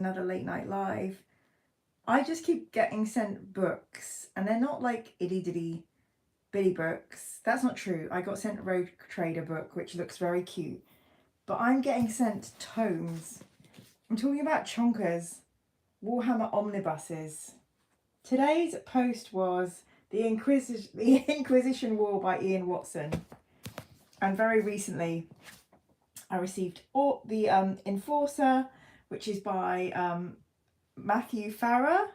another late night live. I just keep getting sent books, and they're not like itty ditty bitty books. That's not true. I got sent a Road Trader book, which looks very cute, but I'm getting sent tomes. I'm talking about chonkers, Warhammer omnibuses. Today's post was the Inquisition War by Ian Watson, and very recently I received the Enforcer, which is by Matthew Farrer,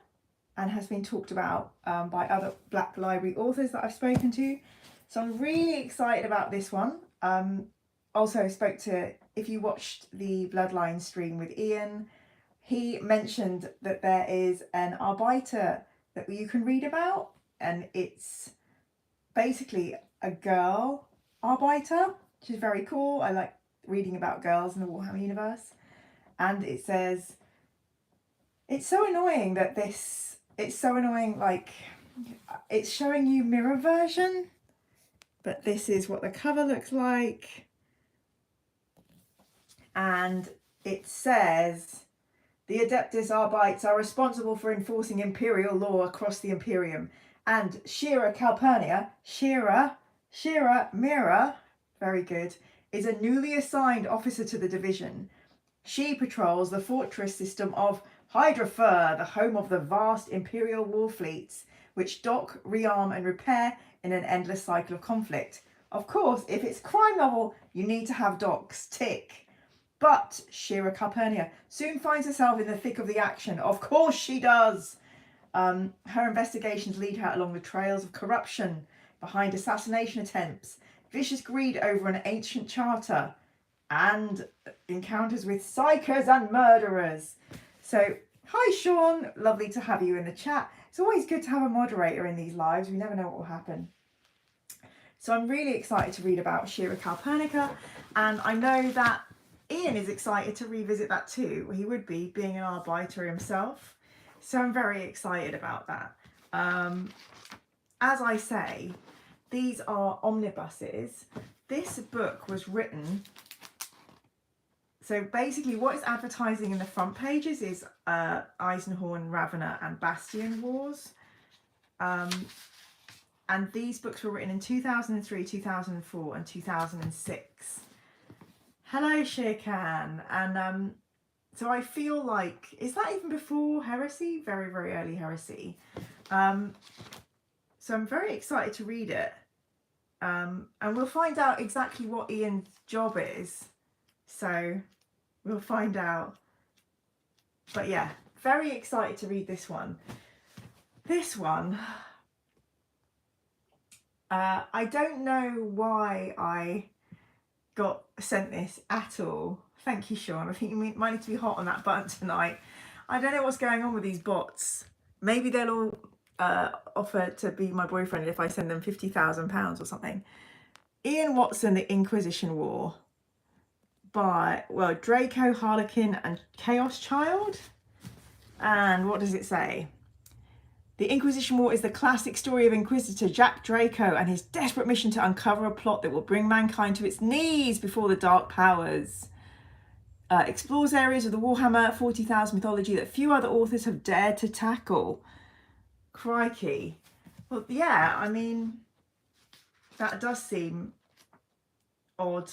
and has been talked about by other Black Library authors that I've spoken to. So I'm really excited about this one. Also spoke to, if you watched the Bloodline stream with Ian, he mentioned that there is an Arbiter that you can read about, and it's basically a girl Arbiter, which is very cool. I like reading about girls in the Warhammer universe. And it says, it's so annoying that like it's showing you mirror version, but this is what the cover looks like. And it says, the Adeptus Arbites are responsible for enforcing imperial law across the Imperium, and Shira Calpurnia, Mira, very good, is a newly assigned officer to the division. She patrols the fortress system of Hydrafur, the home of the vast Imperial war fleets, which dock, rearm and repair in an endless cycle of conflict. Of course, if it's a crime novel, you need to have docks, tick. But Shira Calpurnia soon finds herself in the thick of the action. Of course she does! Her investigations lead her along the trails of corruption, behind assassination attempts, vicious greed over an ancient charter, and encounters with psychers and murderers. So, hi Sean, lovely to have you in the chat. It's always good to have a moderator in these lives. We never know what will happen. So I'm really excited to read about Shira Calpurnia, and I know that Ian is excited to revisit that too. He would be, being an Arbiter himself. So I'm very excited about that. As I say, these are omnibuses. This book was written... So basically what is advertising in the front pages is Eisenhorn, Ravener and Bastion Wars. And these books were written in 2003, 2004 and 2006. Hello, Shirkan. And so I feel like, is that even before Heresy? Very, very early Heresy. So I'm very excited to read it. And we'll find out exactly what Ian's job is. So we'll find out. But yeah, very excited to read this one. This one, I don't know why I got sent this at all. Thank you, Sean. I think you might need to be hot on that button tonight. I don't know what's going on with these bots. Maybe they'll all offer to be my boyfriend if I send them £50,000 or something. Ian Watson, The Inquisition War, by, well, Draco, Harlequin and Chaos Child. And what does it say? The Inquisition War is the classic story of Inquisitor Jack Draco and his desperate mission to uncover a plot that will bring mankind to its knees before the Dark Powers. Explores areas of the Warhammer 40,000 mythology that few other authors have dared to tackle. Crikey. Well, yeah, I mean, that does seem odd.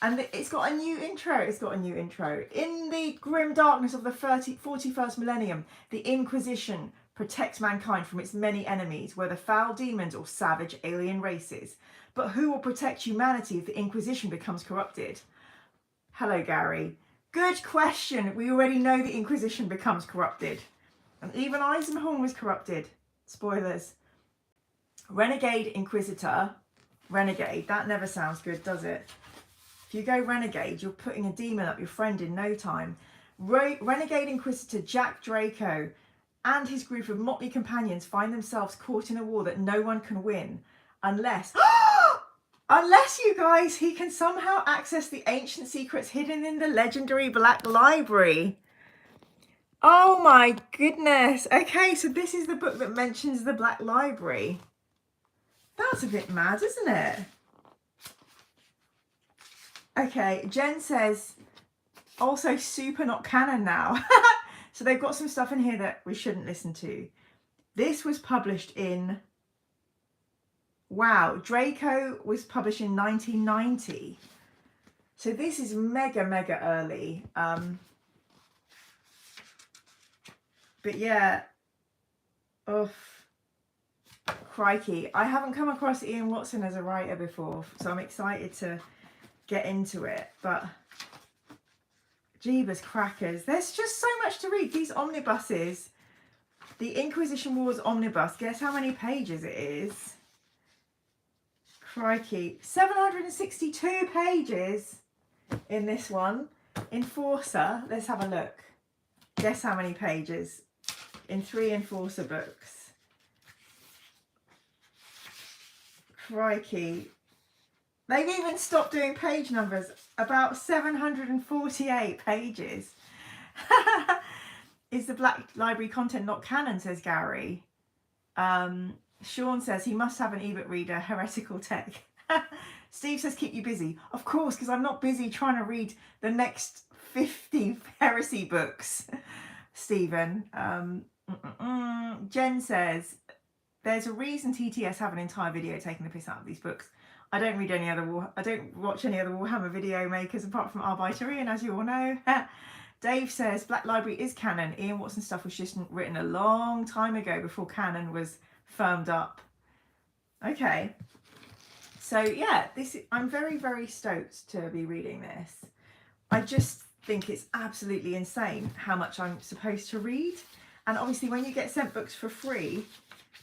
And it's got a new intro. In the grim darkness of the 41st millennium, the Inquisition protects mankind from its many enemies, whether foul demons or savage alien races. But who will protect humanity if the Inquisition becomes corrupted? Hello, Gary. Good question. We already know the Inquisition becomes corrupted. And even Eisenhorn was corrupted. Spoilers. Renegade Inquisitor. Renegade. That never sounds good, does it? If you go Renegade, you're putting a demon up your friend in no time. Renegade Inquisitor Jack Draco and his group of motley companions find themselves caught in a war that no one can win. Unless... Unless, you guys, he can somehow access the ancient secrets hidden in the legendary Black Library. Oh my goodness. Okay, so this is the book that mentions the Black Library. That's a bit mad, isn't it? Okay, Jen says, Also super not canon now. So they've got some stuff in here that we shouldn't listen to. This was published in, wow, Draco was published in 1990. So this is mega, mega early. But yeah, crikey. I haven't come across Ian Watson as a writer before, so I'm excited to get into it. But jeebus crackers, there's just so much to read. These omnibuses, the Inquisition Wars omnibus, guess how many pages it is? Crikey, 762 pages in this one. Enforcer, let's have a look. Guess how many pages in 3 Enforcer books? Crikey. They've even stopped doing page numbers. About 748 pages. Is the Black Library content not canon, says Gary. Sean says he must have an ebook reader, heretical tech. Steve says keep you busy. Of course, because I'm not busy trying to read the next 50 heresy books, Stephen. Jen says there's a reason TTS have an entire video taking the piss out of these books. I don't read any other I don't watch any other Warhammer video makers apart from Arbitery, as you all know. Dave says Black Library is canon. Ian Watson stuff was just written a long time ago before canon was firmed up. Okay, so yeah, I'm very, very stoked to be reading this. I just think it's absolutely insane how much I'm supposed to read, and obviously when you get sent books for free,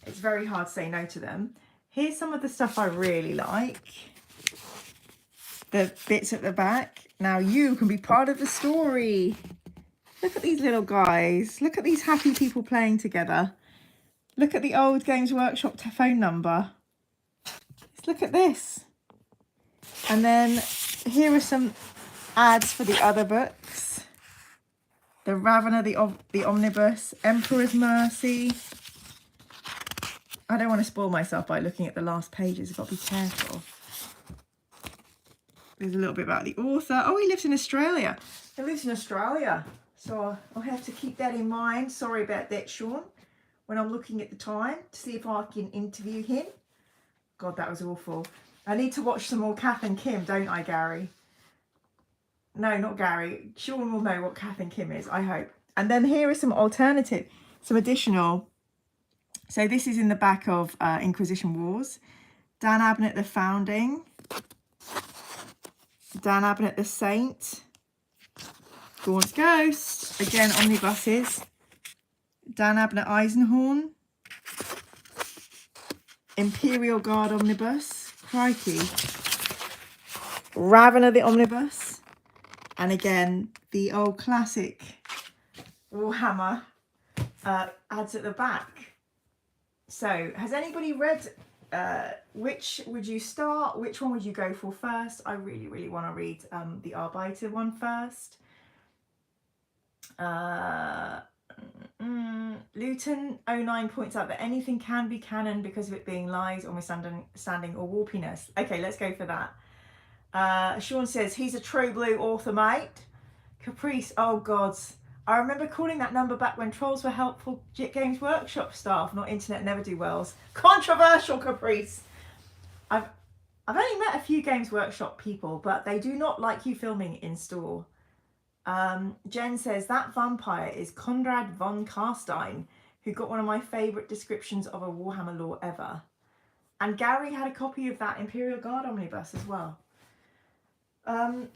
it's very hard to say no to them. Here's some of the stuff I really like. The bits at the back. Now you can be part of the story. Look at these little guys. Look at these happy people playing together. Look at the old Games Workshop phone number. Let's look at this. And then here are some ads for the other books. The Ravener, the Omnibus, Emperor's Mercy. I don't want to spoil myself by looking at the last pages. I've got to be careful. There's a little bit about the author. Oh, he lives in Australia. He lives in Australia. So I'll have to keep that in mind. Sorry about that, Sean. When I'm looking at the time to see if I can interview him. God, that was awful. I need to watch some more Kath and Kim, don't I, Gary? No, not Gary. Sean will know what Kath and Kim is, I hope. And then here are some additional. So this is in the back of Inquisition Wars. Dan Abnett, the Founding. Dan Abnett, the Saint. Gaunt's Ghost. Again, omnibuses. Dan Abnett, Eisenhorn. Imperial Guard Omnibus. Crikey. Ravener, the Omnibus. And again, the old classic Warhammer ads at the back. So, has anybody read, which would you start? Which one would you go for first? I really, really want to read the Arbiter one first. Luton09 points out that anything can be canon because of it being lies or misunderstanding or warpiness. Okay, let's go for that. Sean says, he's a true blue author, mate. Caprice, oh gods. I remember calling that number back when trolls were helpful Games Workshop staff, not internet never-do-wells. Controversial, Caprice. I've only met a few Games Workshop people, but they do not like you filming in store. Jen says, that vampire is Conrad von Karstein, who got one of my favourite descriptions of a Warhammer lore ever. And Gary had a copy of that Imperial Guard Omnibus as well. I'm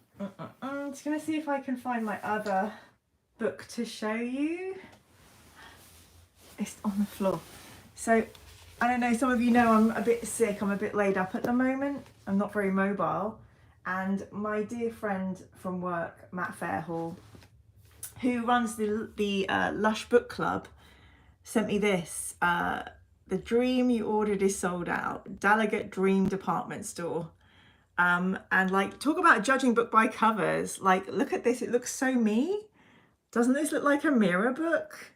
just going to see if I can find my other book to show you. It's on the floor. So, I don't know, some of you know I'm a bit sick, I'm a bit laid up at the moment. I'm not very mobile. And my dear friend from work, Matt Fairhall, who runs the Lush Book Club, sent me this. The dream you ordered is sold out. Delegate Dream Department Store. And like, talk about judging book by covers. Like, look at this. It looks so me. Doesn't this look like a mirror book?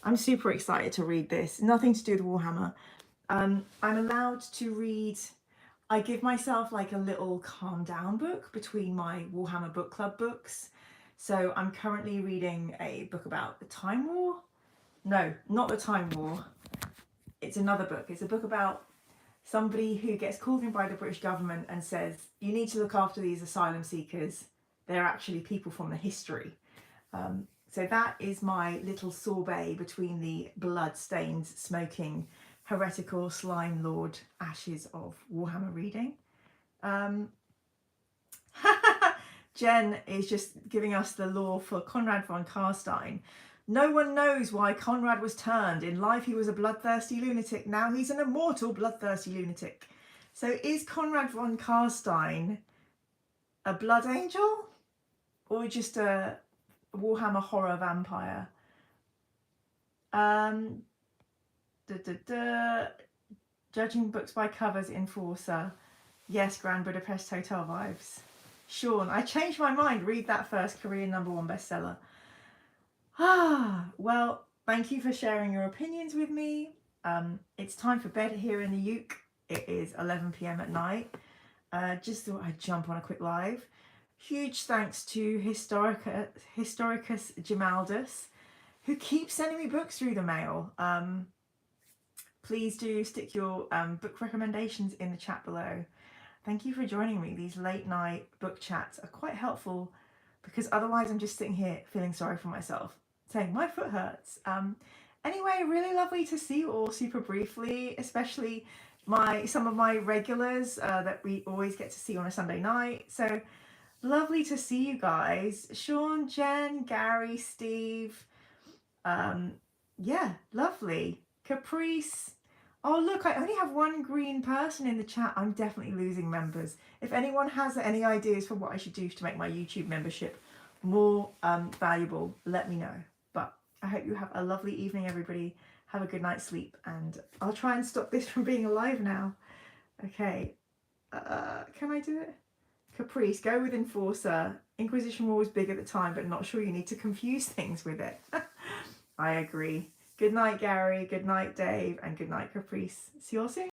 I'm super excited to read this. Nothing to do with Warhammer. I'm allowed to read. I give myself like a little calm down book between my Warhammer Book Club books. So I'm currently reading a book about the Time War. No, not the Time War. It's another book. It's a book about somebody who gets called in by the British government and says, you need to look after these asylum seekers. They're actually people from the history. So that is my little sorbet between the blood-stained, smoking, heretical slime lord ashes of Warhammer reading. Jen is just giving us the lore for Conrad von Karstein. No one knows why Conrad was turned. In life he was a bloodthirsty lunatic. Now he's an immortal bloodthirsty lunatic. So is Conrad von Karstein a blood angel? Or just a Warhammer horror vampire? Judging books by covers, Enforcer. Yes, Grand Budapest Hotel vibes. Sean, I changed my mind. Read that first, Korean #1 bestseller. Well, thank you for sharing your opinions with me. It's time for bed here in the UK. It is 11 p.m. at night. Just thought I'd jump on a quick live. Huge thanks to Historicus Gemaldus, who keeps sending me books through the mail. Please do stick your book recommendations in the chat below. Thank you for joining me. These late night book chats are quite helpful because otherwise I'm just sitting here feeling sorry for myself, saying my foot hurts. Anyway, really lovely to see you all super briefly, especially some of my regulars that we always get to see on a Sunday night. So lovely to see you guys. Sean, Jen, Gary, Steve. Yeah, lovely. Caprice. Oh look, I only have one green person in the chat. I'm definitely losing members. If anyone has any ideas for what I should do to make my YouTube membership more valuable, let me know. But I hope you have a lovely evening, everybody. Have a good night's sleep, and I'll try and stop this from being alive now. Okay, can I do it? Caprice, go with Enforcer. Inquisition War was big at the time, but not sure you need to confuse things with it. I agree. Good night, Gary. Good night, Dave. And good night, Caprice. See you all soon.